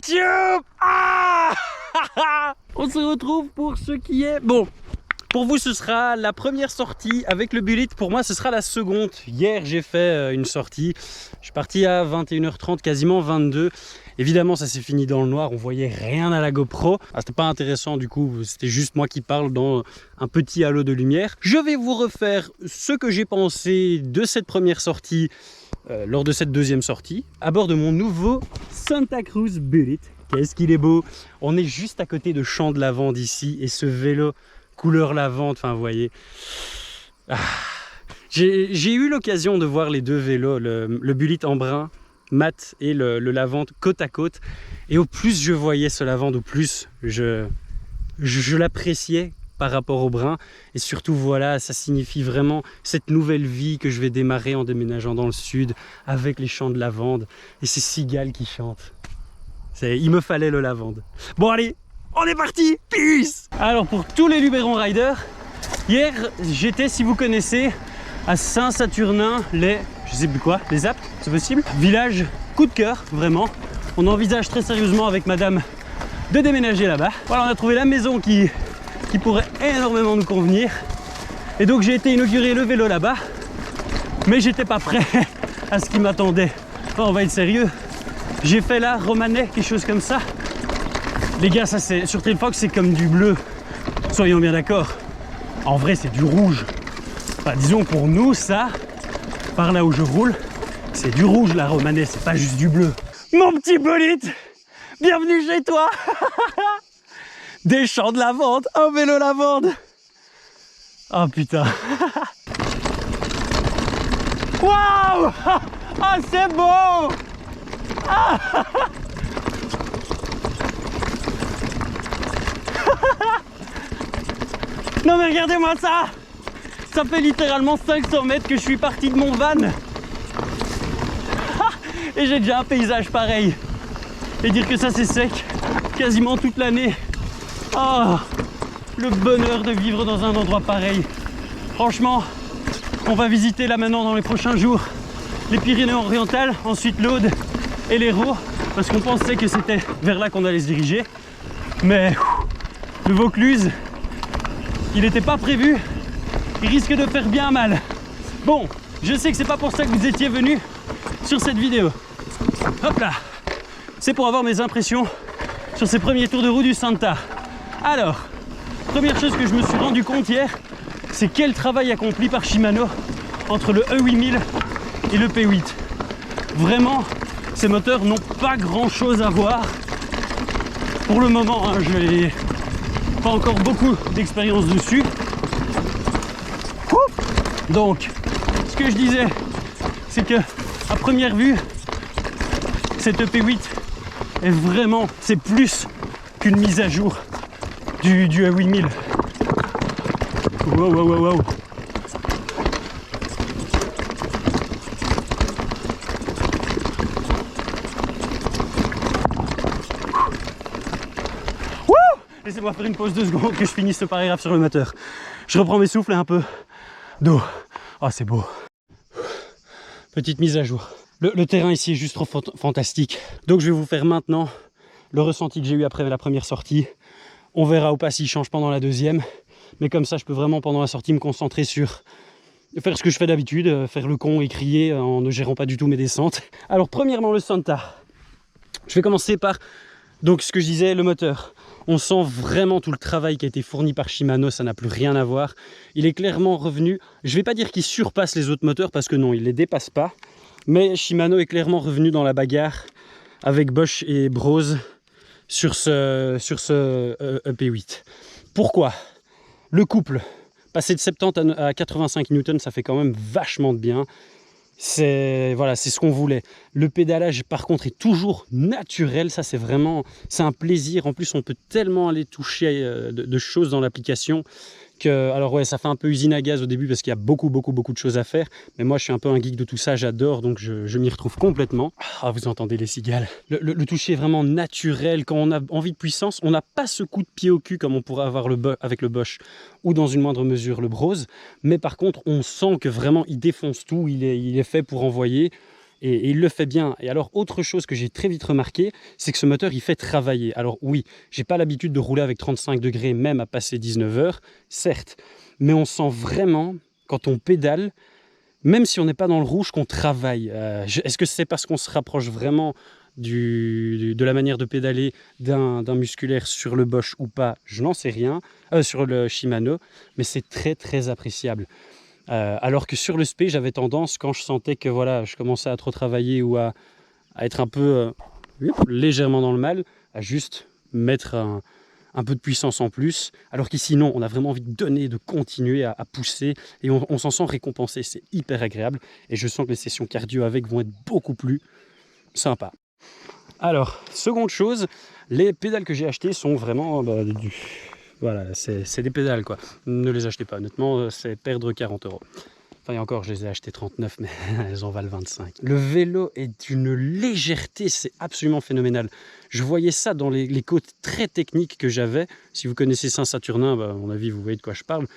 YouTube. Ah On se retrouve pour ce qui est... Bon, pour vous ce sera la première sortie avec le Bullet. Pour moi ce sera la seconde. Hier j'ai fait une sortie. Je suis parti à 21h30, quasiment 22. Évidemment ça s'est fini dans le noir, on voyait rien à la GoPro. C'était pas intéressant du coup, c'était juste moi qui parle dans un petit halo de lumière. Je vais vous refaire ce que j'ai pensé de cette première sortie lors de cette deuxième sortie à bord de mon nouveau Santa Cruz Bullet. Qu'est-ce qu'il est beau! On est juste à côté de champs de lavande ici et ce vélo couleur lavande, enfin vous voyez. J'ai eu l'occasion de voir les deux vélos, le Bullet en brun mat et le lavande côte à côte, et au plus je voyais ce lavande, au plus je l'appréciais par rapport au brun. Et surtout voilà, ça signifie vraiment cette nouvelle vie que je vais démarrer en déménageant dans le sud avec les champs de lavande et ces cigales qui chantent. Il me fallait le lavande. Bon allez, on est parti, peace. Alors pour tous les Luberon Riders, hier j'étais, si vous connaissez, à Saint-Saturnin, je sais plus quoi, les Aptes, c'est possible. Village coup de cœur, vraiment. On envisage très sérieusement avec madame de déménager là-bas. Voilà, on a trouvé la maison qui pourrait énormément nous convenir. Et donc j'ai été inaugurer le vélo là-bas, mais j'étais pas prêt à ce qui m'attendait. Enfin, on va être sérieux. J'ai fait là romanais, quelque chose comme ça. Les gars, ça c'est sur Trailfox, c'est comme du bleu. Soyons bien d'accord. En vrai, c'est du rouge. Enfin, disons pour nous, ça, par là où je roule, c'est du rouge la romanais, c'est pas juste du bleu. Mon petit Bullet, bienvenue chez toi. Des champs de lavande, un vélo lavande. Oh putain. Waouh. Ah, c'est beau. Ah. Non mais regardez-moi ça. Ça fait littéralement 500 mètres que je suis parti de mon van. Et j'ai déjà un paysage pareil. Et dire que ça c'est sec quasiment toute l'année. Oh, le bonheur de vivre dans un endroit pareil. Franchement, on va visiter là maintenant dans les prochains jours les Pyrénées-Orientales, ensuite l'Aude et l'Hérault, parce qu'on pensait que c'était vers là qu'on allait se diriger. Mais le Vaucluse, il n'était pas prévu. Il risque de faire bien mal. Bon, je sais que c'est pas pour ça que vous étiez venu sur cette vidéo. Hop là, c'est pour avoir mes impressions sur ces premiers tours de roue du Santa. Alors, première chose que je me suis rendu compte hier, c'est quel travail accompli par Shimano entre le E8000 et le P8. Vraiment, ces moteurs n'ont pas grand chose à voir. Pour le moment, hein, je n'ai pas encore beaucoup d'expérience dessus. Donc, ce que je disais, c'est que à première vue, cette EP8 est vraiment, c'est plus qu'une mise à jour du E8000. Wow, wow, wow, wow. Laissez-moi faire une pause 2 secondes que je finisse ce paragraphe sur le moteur. Je reprends mes souffles et un peu d'eau. Ah, c'est beau. Petite mise à jour. Le terrain ici est juste trop fantastique. Donc je vais vous faire maintenant le ressenti que j'ai eu après la première sortie. On verra ou pas s'il change pendant la deuxième. Mais comme ça, je peux vraiment pendant la sortie me concentrer sur faire ce que je fais d'habitude, faire le con et crier en ne gérant pas du tout mes descentes. Alors premièrement, le Santa. Je vais commencer par donc ce que je disais, le moteur. On sent vraiment tout le travail qui a été fourni par Shimano, ça n'a plus rien à voir. Il est clairement revenu, je ne vais pas dire qu'il surpasse les autres moteurs parce que non, il ne les dépasse pas. Mais Shimano est clairement revenu dans la bagarre avec Bosch et Brose sur ce EP8. Pourquoi? Le couple, passer de 70 à 85 Newton, ça fait quand même vachement de bien. C'est voilà, c'est ce qu'on voulait. Le pédalage par contre est toujours naturel, ça c'est vraiment, c'est un plaisir. En plus on peut tellement aller toucher de choses dans l'application que, alors ouais, ça fait un peu usine à gaz au début parce qu'il y a beaucoup de choses à faire, mais moi je suis un peu un geek de tout ça, j'adore, donc je m'y retrouve complètement. Ah, vous entendez les cigales. Le toucher est vraiment naturel. Quand on a envie de puissance, on n'a pas ce coup de pied au cul comme on pourrait avoir avec le Bosch ou dans une moindre mesure le Brose, mais par contre on sent que vraiment il défonce tout, il est fait pour envoyer. et il le fait bien. Et alors, autre chose que j'ai très vite remarqué, c'est que ce moteur, il fait travailler. Alors oui, j'ai pas l'habitude de rouler avec 35 degrés, même à passer 19 heures, certes, mais on sent vraiment, quand on pédale, même si on n'est pas dans le rouge, qu'on travaille. Est-ce que c'est parce qu'on se rapproche vraiment de la manière de pédaler d'un musculaire sur le Bosch ou pas? Je n'en sais rien, sur le Shimano, mais c'est très très appréciable. Alors que sur le SP, j'avais tendance, quand je sentais que voilà, je commençais à trop travailler ou à être un peu légèrement dans le mal, à juste mettre un peu de puissance en plus, alors qu'ici non, on a vraiment envie de donner, de continuer à pousser, et on s'en sent récompensé, c'est hyper agréable, et je sens que les sessions cardio avec vont être beaucoup plus sympas. Alors, seconde chose, les pédales que j'ai achetées sont vraiment voilà, c'est des pédales quoi. Ne les achetez pas, honnêtement, c'est perdre 40 €. Enfin, et encore, je les ai achetées 39, mais elles en valent 25. Le vélo est d'une légèreté, c'est absolument phénoménal. Je voyais ça dans les côtes très techniques que j'avais. Si vous connaissez Saint-Saturnin, à mon avis, vous voyez de quoi je parle.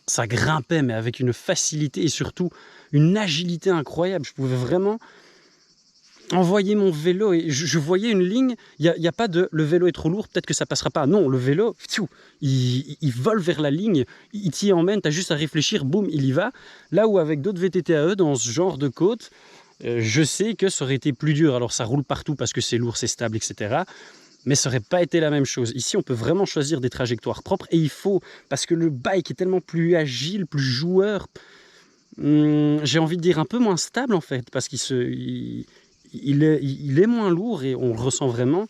Ça grimpait, mais avec une facilité et surtout une agilité incroyable. Je pouvais vraiment envoyer mon vélo et je voyais une ligne. Il n'y a pas de le vélo est trop lourd, peut-être que ça passera pas. Non, le vélo, il vole vers la ligne, il t'y emmène, tu as juste à réfléchir, boum, il y va. Là où avec d'autres VTT dans ce genre de côte, je sais que ça aurait été plus dur. Alors ça roule partout parce que c'est lourd, c'est stable, etc. Mais ça n'aurait pas été la même chose. Ici, on peut vraiment choisir des trajectoires propres et il faut, parce que le bike est tellement plus agile, plus joueur, j'ai envie de dire un peu moins stable en fait, parce il est moins lourd et on le ressent vraiment,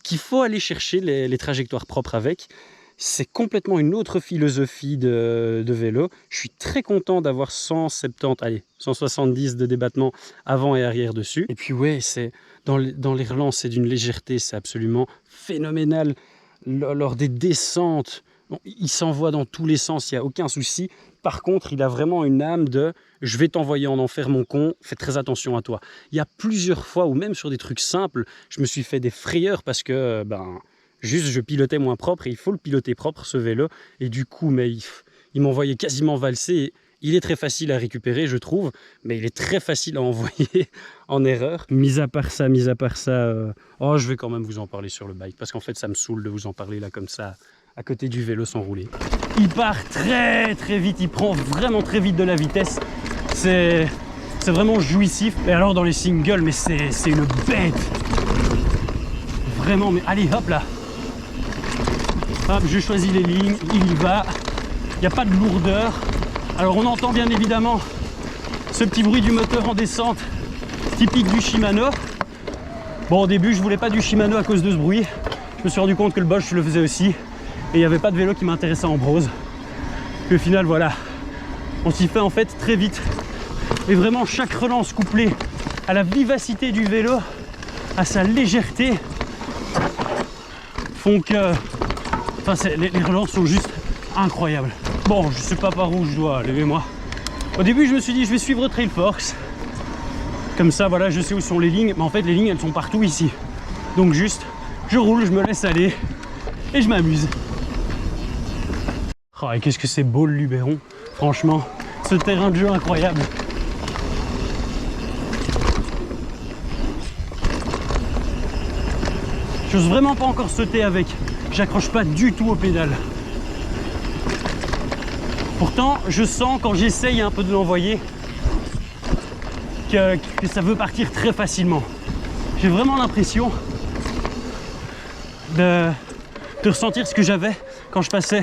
qu'il faut aller chercher les trajectoires propres avec. C'est complètement une autre philosophie de vélo. Je suis très content d'avoir 170 de débattement avant et arrière dessus. Et puis ouais, dans les relances, c'est d'une légèreté, c'est absolument phénoménal. Lors des descentes, bon, il s'envoie dans tous les sens, il n'y a aucun souci. Par contre, il a vraiment une âme de « je vais t'envoyer en enfer mon con, fais très attention à toi ». Il y a plusieurs fois, ou même sur des trucs simples, je me suis fait des frayeurs parce que juste je pilotais moins propre et il faut le piloter propre ce vélo. Et du coup, mais il m'envoyait quasiment valser. Il est très facile à récupérer, je trouve, mais il est très facile à envoyer en erreur. Mis à part ça, je vais quand même vous en parler sur le bike parce qu'en fait, ça me saoule de vous en parler là comme ça, à côté du vélo sans rouler. Il part très très vite, il prend vraiment très vite de la vitesse. C'est vraiment jouissif. Et alors dans les singles, mais c'est une bête. Vraiment, mais allez hop là. Hop, je choisis les lignes, il y va. Il n'y a pas de lourdeur. Alors on entend bien évidemment ce petit bruit du moteur en descente, typique du Shimano. Bon, au début je voulais pas du Shimano à cause de ce bruit. Je me suis rendu compte que le Bosch je le faisais aussi. Et il n'y avait pas de vélo qui m'intéressait en brose. Puis au final, voilà, on s'y fait en fait très vite. Et vraiment, chaque relance couplée à la vivacité du vélo, à sa légèreté, font que les relances sont juste incroyables. Bon, je sais pas par où je dois aller, moi. Au début, je me suis dit, je vais suivre Trailforce. Comme ça, voilà, je sais où sont les lignes. Mais en fait, les lignes, elles sont partout ici. Donc juste, je roule, je me laisse aller et je m'amuse. Oh, et qu'est-ce que c'est beau le Luberon, franchement, ce terrain de jeu incroyable. J'ose vraiment pas encore sauter avec, j'accroche pas du tout aux pédales. Pourtant, je sens quand j'essaye un peu de l'envoyer que ça veut partir très facilement. J'ai vraiment l'impression de ressentir ce que j'avais quand je passais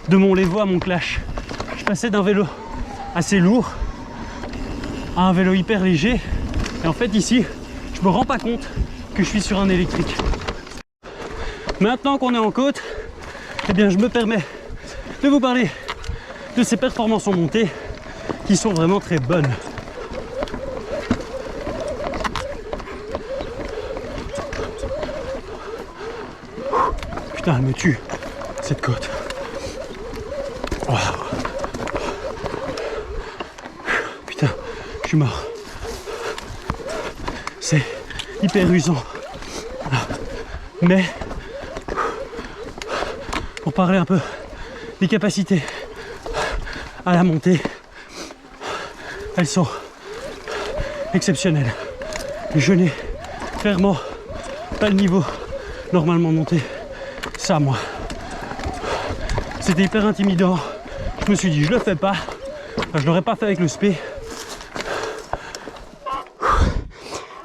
de mon Levo à mon Clash. Je passais d'un vélo assez lourd à un vélo hyper léger. Et en fait ici, je me rends pas compte que je suis sur un électrique. Maintenant qu'on est en côte, eh bien je me permets de vous parler de ces performances en montée qui sont vraiment très bonnes. Putain, elle me tue, cette côte. Wow. Putain, je suis mort. C'est hyper usant. Mais pour parler un peu des capacités à la montée, elles sont exceptionnel. Je n'ai clairement pas le niveau normalement monté. Ça, moi. C'était hyper intimidant. Je me suis dit, je le fais pas. Enfin, je l'aurais pas fait avec le spé.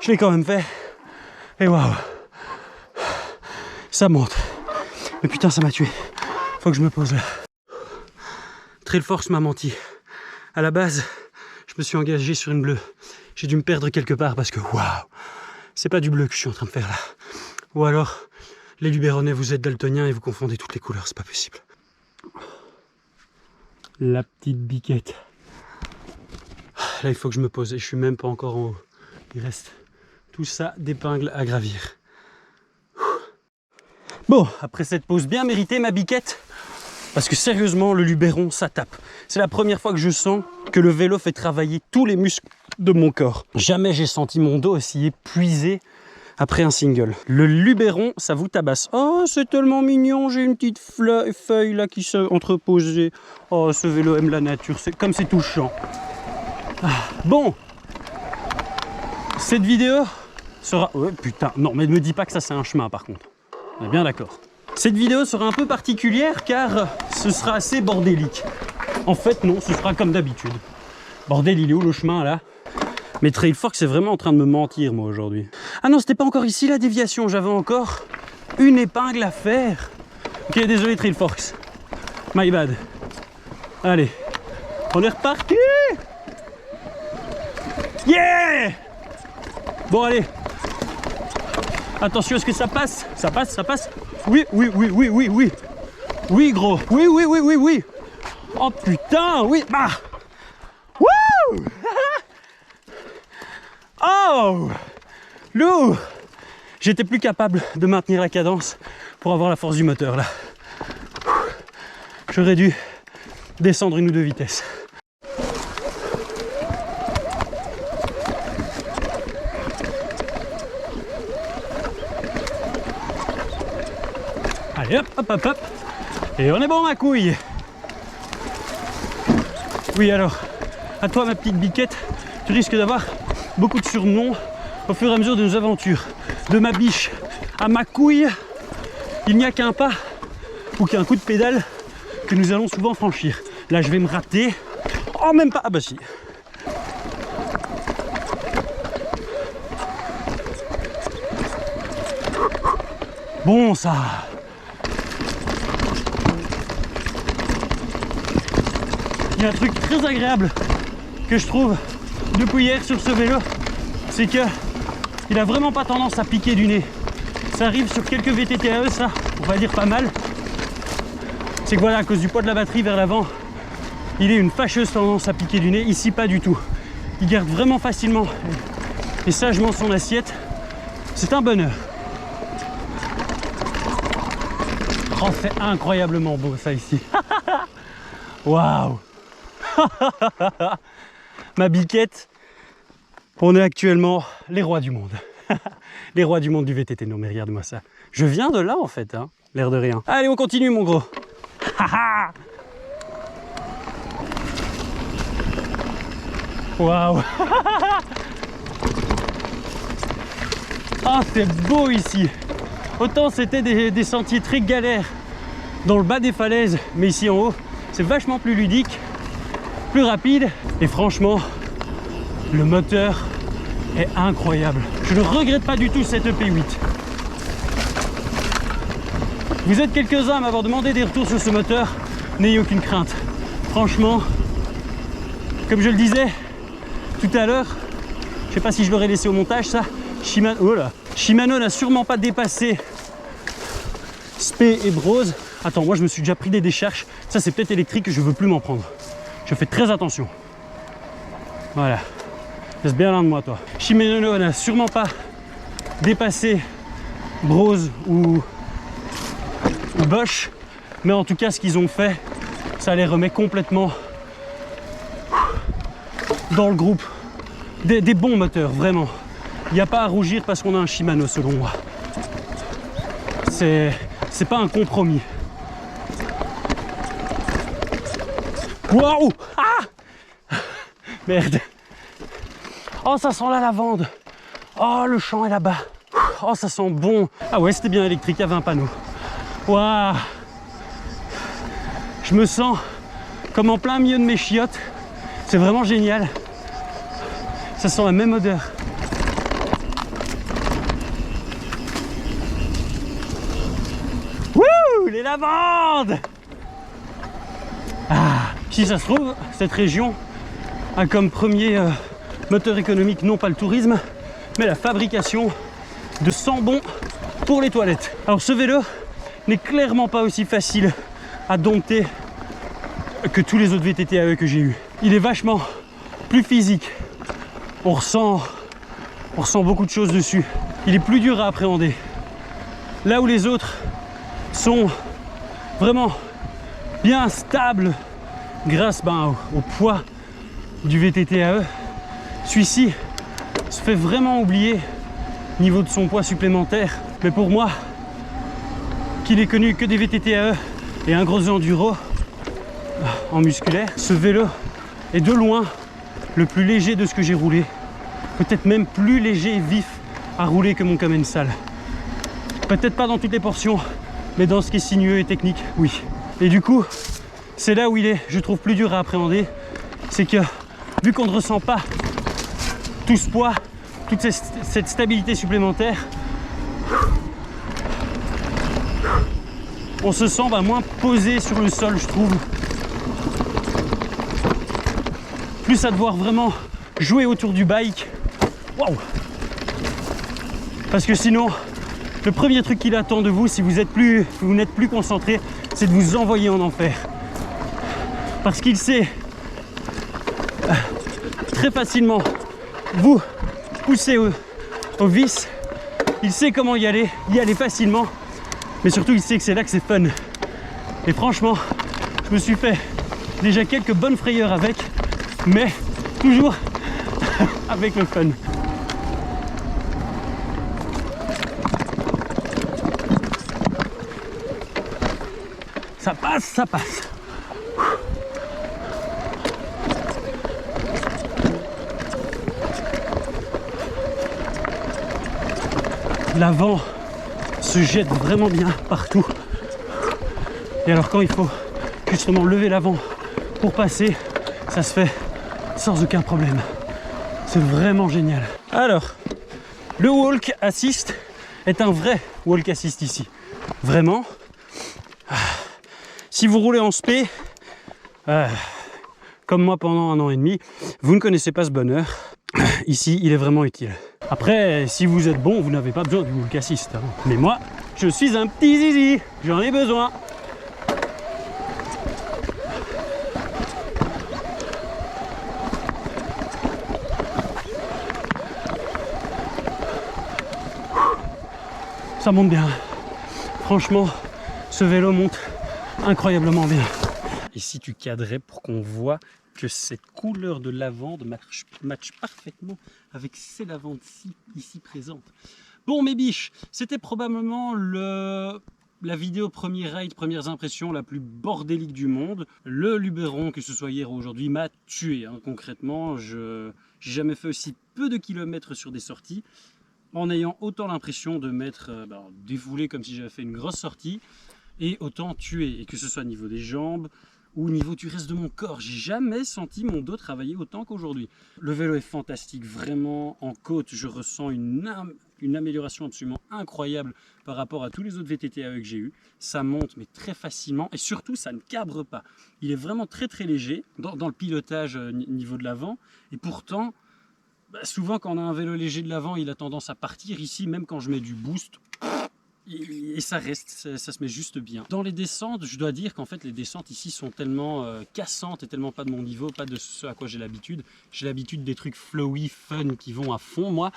Je l'ai quand même fait. Et waouh. Ça monte. Mais putain, ça m'a tué. Faut que je me pose là. Trailforce m'a menti. À la base, je me suis engagé sur une bleue. J'ai dû me perdre quelque part parce que waouh, c'est pas du bleu que je suis en train de faire là. Ou alors, les Luberonais, vous êtes daltoniens et vous confondez toutes les couleurs, c'est pas possible. La petite biquette. Là, il faut que je me pose et je suis même pas encore en haut. Il reste tout ça d'épingles à gravir. Bon, après cette pause bien méritée, ma biquette, parce que sérieusement, le Luberon, ça tape. C'est la première fois que je sens que le vélo fait travailler tous les muscles de mon corps. Jamais j'ai senti mon dos aussi épuisé après un single. Le Luberon, ça vous tabasse. Oh, c'est tellement mignon, j'ai une petite feuille là qui s'est entreposée. Oh, ce vélo aime la nature, c'est comme c'est touchant. Ah, bon, cette vidéo sera... Ouais, putain, non, mais ne me dis pas que ça c'est un chemin par contre. On est bien d'accord. Cette vidéo sera un peu particulière car ce sera assez bordélique. En fait, non, ce sera comme d'habitude. Bordel, il est où le chemin là? Mais Trailforce est vraiment en train de me mentir, moi, aujourd'hui. Ah non, c'était pas encore ici la déviation. J'avais encore une épingle à faire. Ok, désolé Trailforce. My bad. Allez, on est reparti. Yeah! Bon, allez. Attention, est-ce que ça passe? Ça passe, ça passe? Oui, oui, oui, oui, oui, oui. Oui, gros. Oui, oui, oui, oui, oui. Oh putain, oui. Bah. Wouh! Oh! Lourd! J'étais plus capable de maintenir la cadence pour avoir la force du moteur là. J'aurais dû descendre une ou deux vitesses. Allez hop, hop, hop, hop. Et on est bon ma couille. Oui alors, à toi ma petite biquette, tu risques d'avoir beaucoup de surnoms au fur et à mesure de nos aventures. De ma biche à ma couille, il n'y a qu'un pas ou qu'un coup de pédale que nous allons souvent franchir. Là je vais me rater. Oh même pas, ah bah si. Bon ça. Il y a un truc très agréable que je trouve depuis hier sur ce vélo, c'est que il a vraiment pas tendance à piquer du nez. Ça arrive sur quelques VTT, ça, on va dire pas mal. C'est que voilà, à cause du poids de la batterie vers l'avant, il a une fâcheuse tendance à piquer du nez. Ici, pas du tout. Il garde vraiment facilement et sagement son assiette. C'est un bonheur. Oh, c'est incroyablement beau ça ici. Waouh. Ma biquette, on est actuellement les rois du monde. Les rois du monde du VTT. Non mais regarde-moi ça. Je viens de là en fait, hein, l'air de rien. Allez, on continue mon gros. Waouh. Ah, c'est beau ici. Autant c'était des sentiers très galères dans le bas des falaises, mais ici en haut, c'est vachement plus ludique, plus rapide. Et franchement, le moteur est incroyable. Je ne regrette pas du tout cette EP8. Vous êtes quelques-uns à m'avoir demandé des retours sur ce moteur. N'ayez aucune crainte. Franchement, comme je le disais tout à l'heure, je ne sais pas si je l'aurais laissé au montage ça, Shimano n'a sûrement pas dépassé Spé et Brose. Attends, moi je me suis déjà pris des décharges. Ça c'est peut-être électrique, je veux plus m'en prendre. Je fais très attention. Voilà. Reste bien loin de moi toi. Shimano n'a sûrement pas dépassé Brose ou Bosch. Mais en tout cas ce qu'ils ont fait, ça les remet complètement dans le groupe des bons moteurs, vraiment. Il n'y a pas à rougir parce qu'on a un Shimano selon moi. C'est pas un compromis. Waouh! Ah! Merde! Oh, ça sent la lavande. Oh, le champ est là-bas. Oh, ça sent bon. Ah ouais, c'était bien électrique, il y avait un panneau. Waouh. Je me sens comme en plein milieu de mes chiottes. C'est vraiment génial. Ça sent la même odeur. Wouh, les lavandes. Ah, si ça se trouve, cette région a comme premier moteur économique non pas le tourisme, mais la fabrication de sambon pour les toilettes. Alors ce vélo n'est clairement pas aussi facile à dompter que tous les autres VTT AE que j'ai eu. Il est vachement plus physique. On ressent beaucoup de choses dessus. Il est plus dur à appréhender. Là où les autres sont vraiment bien stables grâce au poids du VTT AE, celui-ci se fait vraiment oublier au niveau de son poids supplémentaire. Mais pour moi, qui n'ai connu que des VTT AE et un gros enduro en musculaire, ce vélo est de loin le plus léger de ce que j'ai roulé. Peut-être même plus léger et vif à rouler que mon Commensal. Peut-être pas dans toutes les portions, mais dans ce qui est sinueux et technique, oui. Et du coup, c'est là où il est, je trouve, plus dur à appréhender. C'est que, vu qu'on ne ressent pas tout ce poids, toute cette stabilité supplémentaire, on se sent moins posé sur le sol, je trouve. Plus à devoir vraiment jouer autour du bike. Waouh! Parce que sinon, le premier truc qu'il attend de vous, si vous n'êtes plus concentré, c'est de vous envoyer en enfer. Parce qu'il sait très facilement vous pousser au vice. Il sait comment y aller facilement. Mais surtout, il sait que c'est là que c'est fun. Et franchement, je me suis fait déjà quelques bonnes frayeurs avec, mais toujours avec le fun. Ça passe, ça passe. L'avant se jette vraiment bien partout. Et alors quand il faut justement lever l'avant pour passer, ça se fait sans aucun problème. C'est vraiment génial. Alors, le walk assist est un vrai walk assist ici. Vraiment. Si vous roulez en spé, comme moi pendant 1 an et demi, vous ne connaissez pas ce bonheur. Ici, il est vraiment utile. Après, si vous êtes bon, vous n'avez pas besoin du walk assist. Hein. Mais moi, je suis un petit zizi, j'en ai besoin. Ça monte bien. Franchement, ce vélo monte incroyablement bien. Et si tu cadrais pour qu'on voit que cette couleur de lavande match parfaitement avec ces lavandes-ci ici présentes. Bon mes biches, c'était probablement la vidéo premier ride, premières impressions la plus bordélique du monde. Le Luberon, que ce soit hier ou aujourd'hui, m'a tué. Hein. Concrètement, j'ai jamais fait aussi peu de kilomètres sur des sorties en ayant autant l'impression de m'être défoulé comme si j'avais fait une grosse sortie et autant tué. Et que ce soit au niveau des jambes ou au niveau du reste de mon corps, j'ai jamais senti mon dos travailler autant qu'aujourd'hui. Le vélo est fantastique, vraiment. En côte, je ressens une amélioration absolument incroyable par rapport à tous les autres VTT AE que j'ai eu. Ça monte mais très facilement et surtout ça ne cabre pas. Il est vraiment très très léger dans le pilotage niveau de l'avant et pourtant souvent quand on a un vélo léger de l'avant il a tendance à partir. Ici même quand je mets du boost et ça reste, ça se met juste bien. Dans les descentes, je dois dire qu'en fait les descentes ici sont tellement cassantes et tellement pas de mon niveau, pas de ce à quoi j'ai l'habitude. J'ai l'habitude des trucs flowy, fun qui vont à fond moi,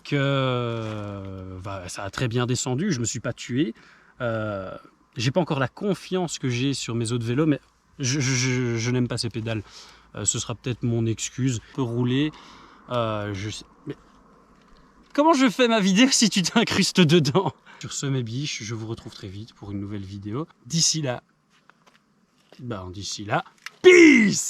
que ça a très bien descendu, je me suis pas tué. J'ai pas encore la confiance que j'ai sur mes autres vélos, mais je n'aime pas ces pédales. Ce sera peut-être mon excuse. Je peux rouler, je sais... Mais comment je fais ma vidéo si tu t'incrustes dedans? Sur ce mes biches, je vous retrouve très vite pour une nouvelle vidéo. D'ici là, peace!